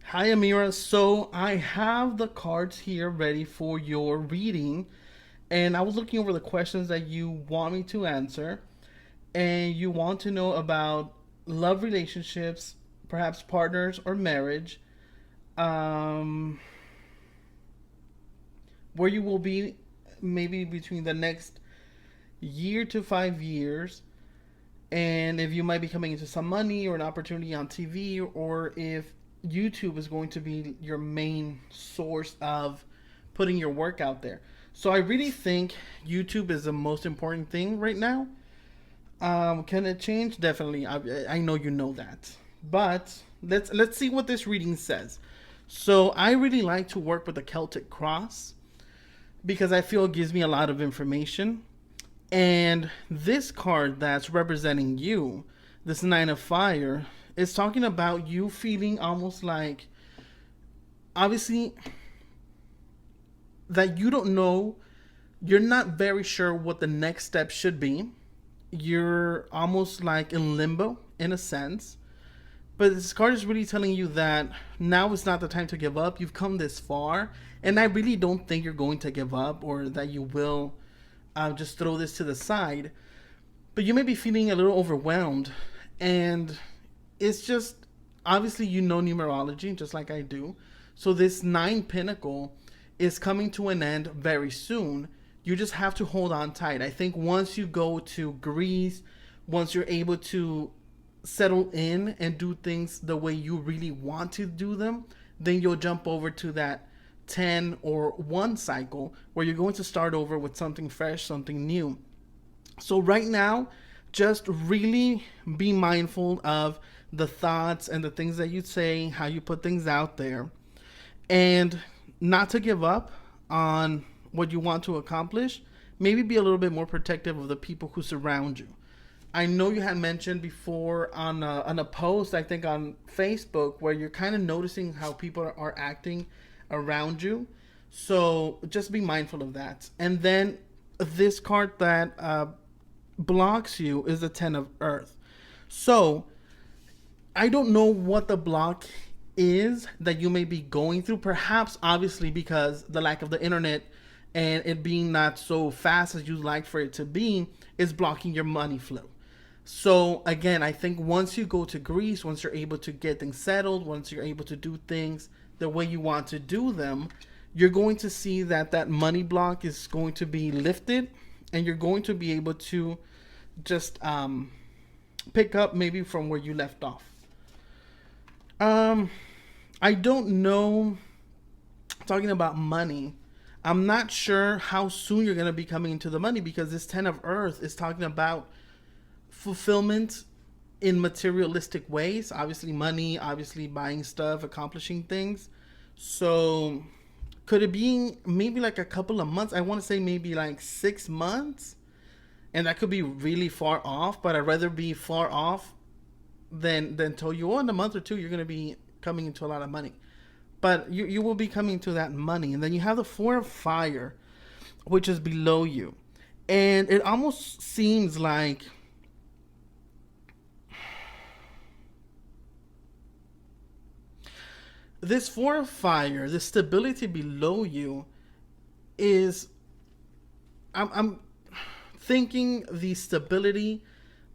Hi, Amira. So I have the cards here ready for your reading, and I was looking over the questions that you want me to answer, and you want to know about love relationships, perhaps partners or marriage, um, where you will be maybe between the next year to 5 years, and if you might be coming into some money or an opportunity on TV, or if YouTube is going to be your main source of putting your work out there. So I really think YouTube is the most important thing right now. Can it change? Definitely. I know you know that, but let's see what this reading says. So I really like to work with the Celtic cross because I feel it gives me a lot of information. And this card that's representing you, this Nine of Fire, is talking about you feeling almost like, obviously, that you don't know, you're not very sure what the next step should be. You're almost like in limbo in a sense. But this card is really telling you that now is not the time to give up. You've come this far, and I really don't think you're going to give up or that you will just throw this to the side. But you may be feeling a little overwhelmed, and it's just obviously you know numerology just like I do. So this nine pinnacle is coming to an end very soon. You just have to hold on tight. I think once you go to Greece, once you're able to settle in and do things the way you really want to do them, then you'll jump over to that 10 or 1 cycle where you're going to start over with something fresh, something new. So, right now, just really be mindful of the thoughts and the things that you say, how you put things out there, and not to give up on what you want to accomplish. Maybe be a little bit more protective of the people who surround you. I know you had mentioned before on a post, I think on Facebook, where you're kind of noticing how people are acting around you. So just be mindful of that. And then this card that blocks you is the Ten of Earth. So I don't know what the block is that you may be going through. Perhaps, obviously, because the lack of the internet and it being not so fast as you'd like for it to be is blocking your money flow. So again, I think once you go to Greece, once you're able to get things settled, once you're able to do things the way you want to do them, you're going to see that that money block is going to be lifted, and you're going to be able to just pick up maybe from where you left off. Um, I don't know. Talking about money, I'm not sure how soon you're going to be coming into the money because this Ten of Earth is talking about fulfillment in materialistic ways. Obviously, money, obviously, buying stuff, accomplishing things. So, could it be maybe like a couple of months? I want to say maybe like 6 months. And that could be really far off, but I'd rather be far off than tell you, oh, in a month or two, you're going to be coming into a lot of money. But you will be coming to that money. And then you have the Four of Fire, which is below you. And it almost seems like this Four of Fire, the stability below you is, I'm thinking the stability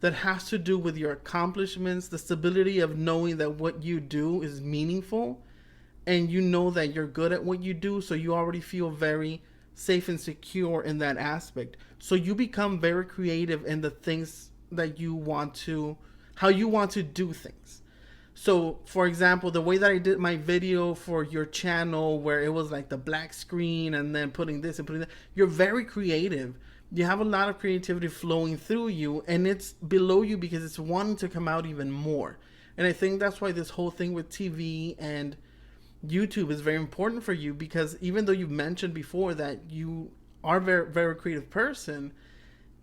that has to do with your accomplishments, the stability of knowing that what you do is meaningful and you know that you're good at what you do, so you already feel very safe and secure in that aspect. So you become very creative in the things that you want to, how you want to do things. So, for example, the way that I did my video for your channel, where it was like the black screen and then putting this and putting that, you're very creative. You have a lot of creativity flowing through you, and it's below you because it's wanting to come out even more. And I think that's why this whole thing with TV and YouTube is very important for you, because even though you've mentioned before that you are a very, very creative person,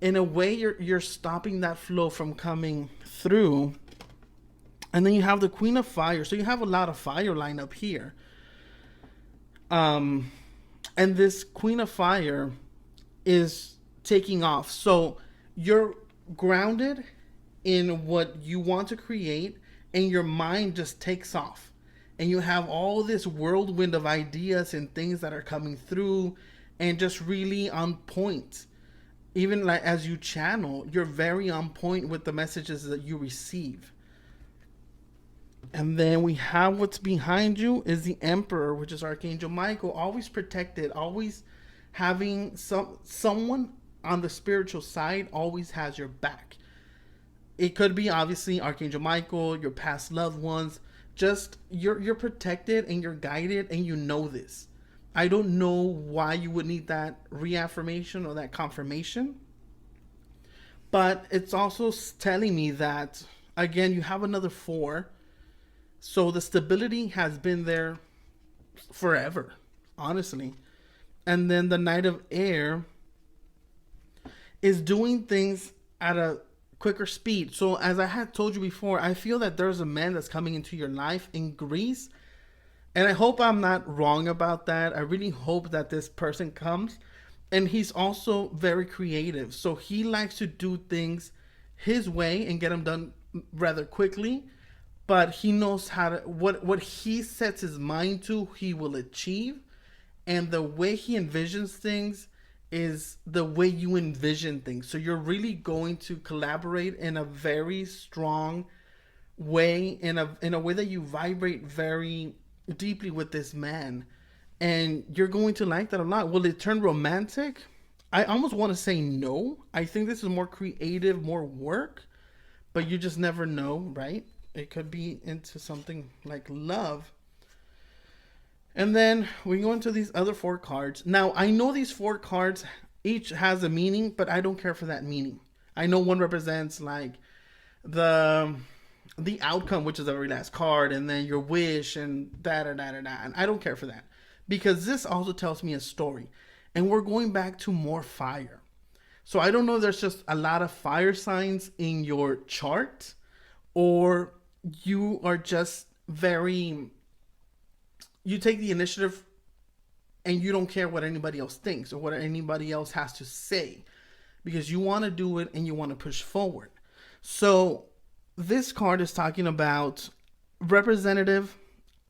in a way you're stopping that flow from coming through. And then you have the Queen of Fire. So you have a lot of fire line up here. Um, and this Queen of Fire is taking off. So you're grounded in what you want to create, and your mind just takes off. and you have all this whirlwind of ideas and things that are coming through, and just really on point. Even like as you channel, you're very on point with the messages that you receive. And then we have what's behind you is the Emperor, which is Archangel Michael, always protected, always having someone on the spiritual side always has your back. It could be obviously Archangel Michael, your past loved ones. Just you're protected and you're guided, and you know this. I don't know why you would need that reaffirmation or that confirmation, but it's also telling me that again you have another four, so the stability has been there forever, honestly. And then the Knight of Air is doing things at a quicker speed. So as I had told you before, I feel that there's a man that's coming into your life in Greece. And I hope I'm not wrong about that. I really hope that this person comes. And he's also very creative. So he likes to do things his way and get them done rather quickly. But he knows how to, what he sets his mind to, he will achieve. And the way he envisions things is the way you envision things. So you're really going to collaborate in a very strong way, in a way that you vibrate very deeply with this man. And you're going to like that a lot. Will it turn romantic? I almost want to say no. I think this is more creative, more work, but you just never know, right? It could be into something like love. And then we go into these other four cards. Now, I know these four cards each has a meaning, but I don't care for that meaning. I know one represents like the outcome, which is the very last card, and then your wish and da da da da da. And I don't care for that because this also tells me a story. And we're going back to more fire. So I don't know if there's just a lot of fire signs in your chart, or you are just very, you take the initiative and you don't care what anybody else thinks or what anybody else has to say, because you want to do it and you want to push forward. So this card is talking about representative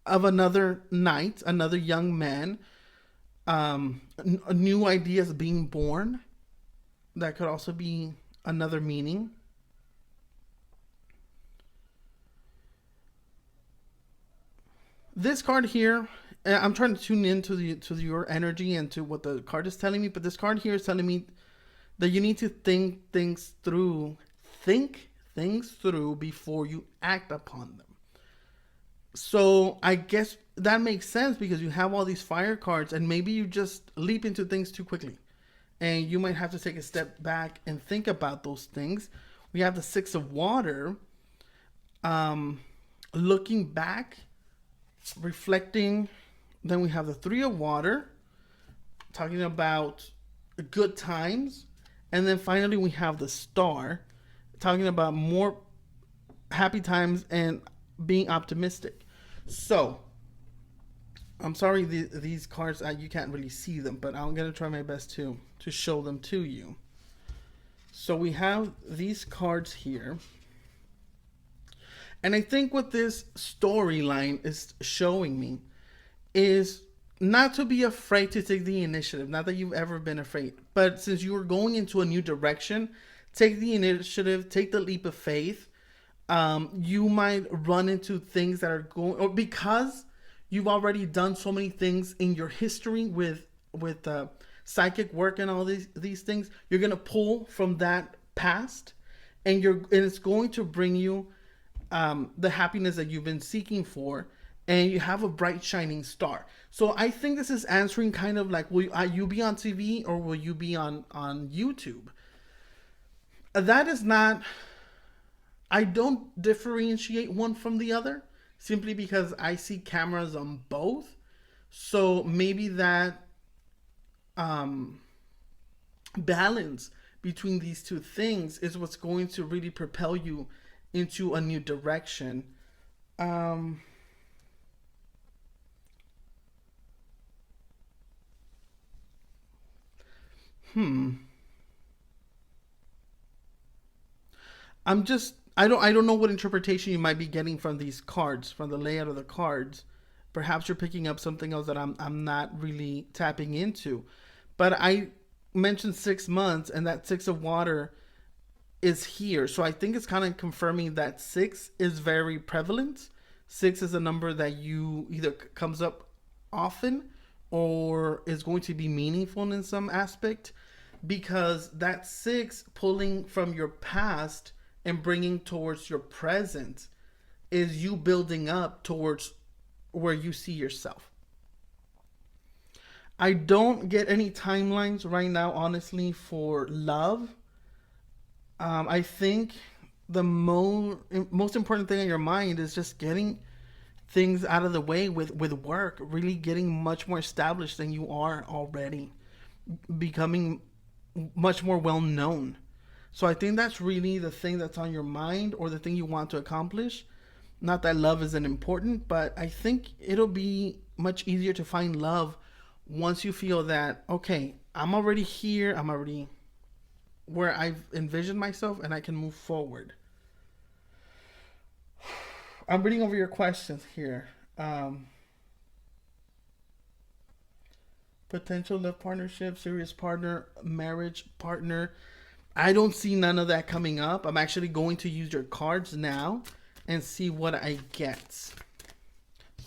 of another knight, another young man, new ideas being born. That could also be another meaning. This card here, I'm trying to tune into your energy and to what the card is telling me, but this card here is telling me that you need to think things through. Think things through before you act upon them. So I guess that makes sense because you have all these fire cards and maybe you just leap into things too quickly. And you might have to take a step back and think about those things. We have the Six of Water. Looking back, reflecting. Then we have the Three of Water, talking about good times. And then finally we have the Star, talking about more happy times and being optimistic. So, I'm sorry these cards, you can't really see them, but I'm going to try my best to show them to you. So we have these cards here. And I think what this storyline is showing me is not to be afraid to take the initiative. Not that you've ever been afraid, but since you are going into a new direction, take the initiative, take the leap of faith. You might run into things that are going, or because you've already done so many things in your history with psychic work and all these things, you're gonna pull from that past, and it's going to bring you the happiness that you've been seeking for, and you have a bright shining star. So I think this is answering kind of like, will you be on TV or will you be on YouTube? That is not, I don't differentiate one from the other simply because I see cameras on both. So maybe that balance between these two things is what's going to really propel you into a new direction. I don't know what interpretation you might be getting from these cards, from the layout of the cards. Perhaps you're picking up something else that I'm not really tapping into. But I mentioned 6 months, and that six of water is here. So I think it's kind of confirming that six is very prevalent. Six is a number that you either comes up often or is going to be meaningful in some aspect, because that six pulling from your past and bringing towards your present is you building up towards where you see yourself. I don't get any timelines right now, honestly, for love. I think the most important thing in your mind is just getting things out of the way with work, really getting much more established than you are already, becoming much more well known. So I think that's really the thing that's on your mind, or the thing you want to accomplish. Not that love isn't important, but I think it'll be much easier to find love once you feel that, okay, I'm already here, I'm already where I've envisioned myself, and I can move forward. I'm reading over your questions here. Potential love partnership, serious partner, marriage partner. I don't see none of that coming up. I'm actually going to use your cards now and see what I get. So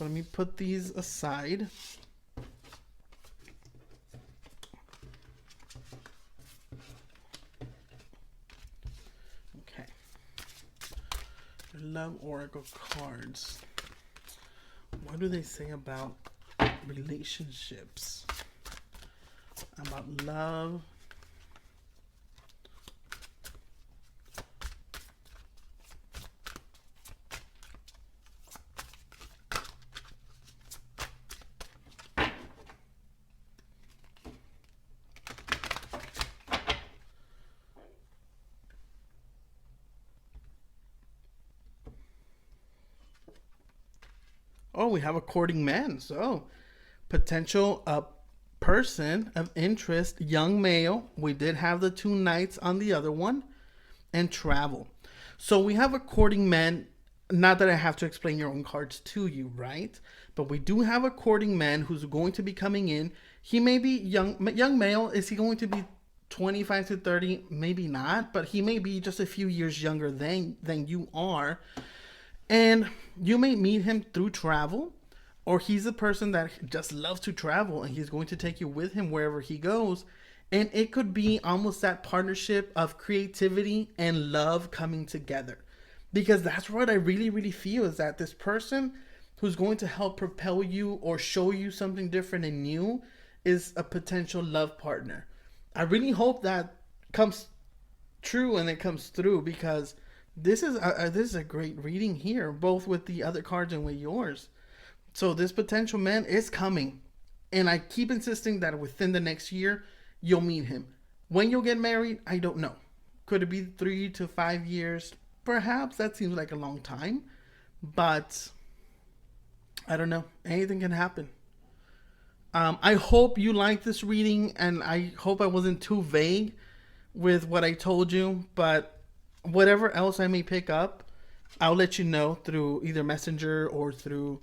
let me put these aside. Okay. Your love oracle cards. What do they say about relationships? About love. Oh, we have a courting man. So, potential person of interest, young male. We did have the two knights on the other one, and travel. So we have a courting man. Not that I have to explain your own cards to you, right? But we do have a courting man who's going to be coming in. He may be young male. Is he going to be 25 to 30? Maybe not, but he may be just a few years younger than you are. And you may meet him through travel, or he's a person that just loves to travel and he's going to take you with him wherever he goes. And it could be almost that partnership of creativity and love coming together. Because that's what I really, really feel, is that this person who's going to help propel you or show you something different and new is a potential love partner. I really hope that comes true and it comes through, because this is a great reading here, both with the other cards and with yours. So this potential man is coming, and I keep insisting that within the next year you'll meet him. When you'll get married, I don't know. Could it be 3 to 5 years? Perhaps. That seems like a long time, but I don't know. Anything can happen. I hope you like this reading, and I hope I wasn't too vague with what I told you, but whatever else I may pick up, I'll let you know through either messenger or through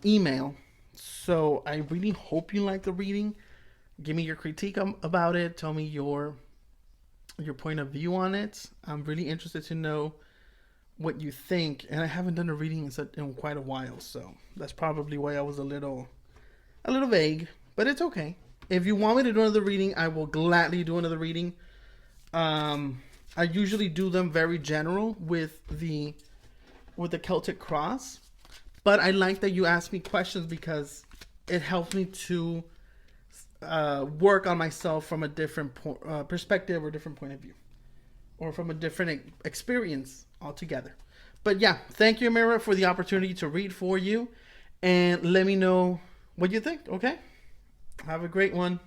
email. So I really hope you like the reading. Give me your critique about it. Tell me your point of view on it. I'm really interested to know what you think, and I haven't done a reading in quite a while, so that's probably why I was a little vague, but it's okay. If you want me to do another reading, I will gladly do another reading. I usually do them very general with the Celtic cross, but I like that you ask me questions, because it helps me to work on myself from a different perspective or different point of view, or from a different experience altogether. But yeah, thank you, Amira, for the opportunity to read for you, and let me know what you think. Okay, have a great one.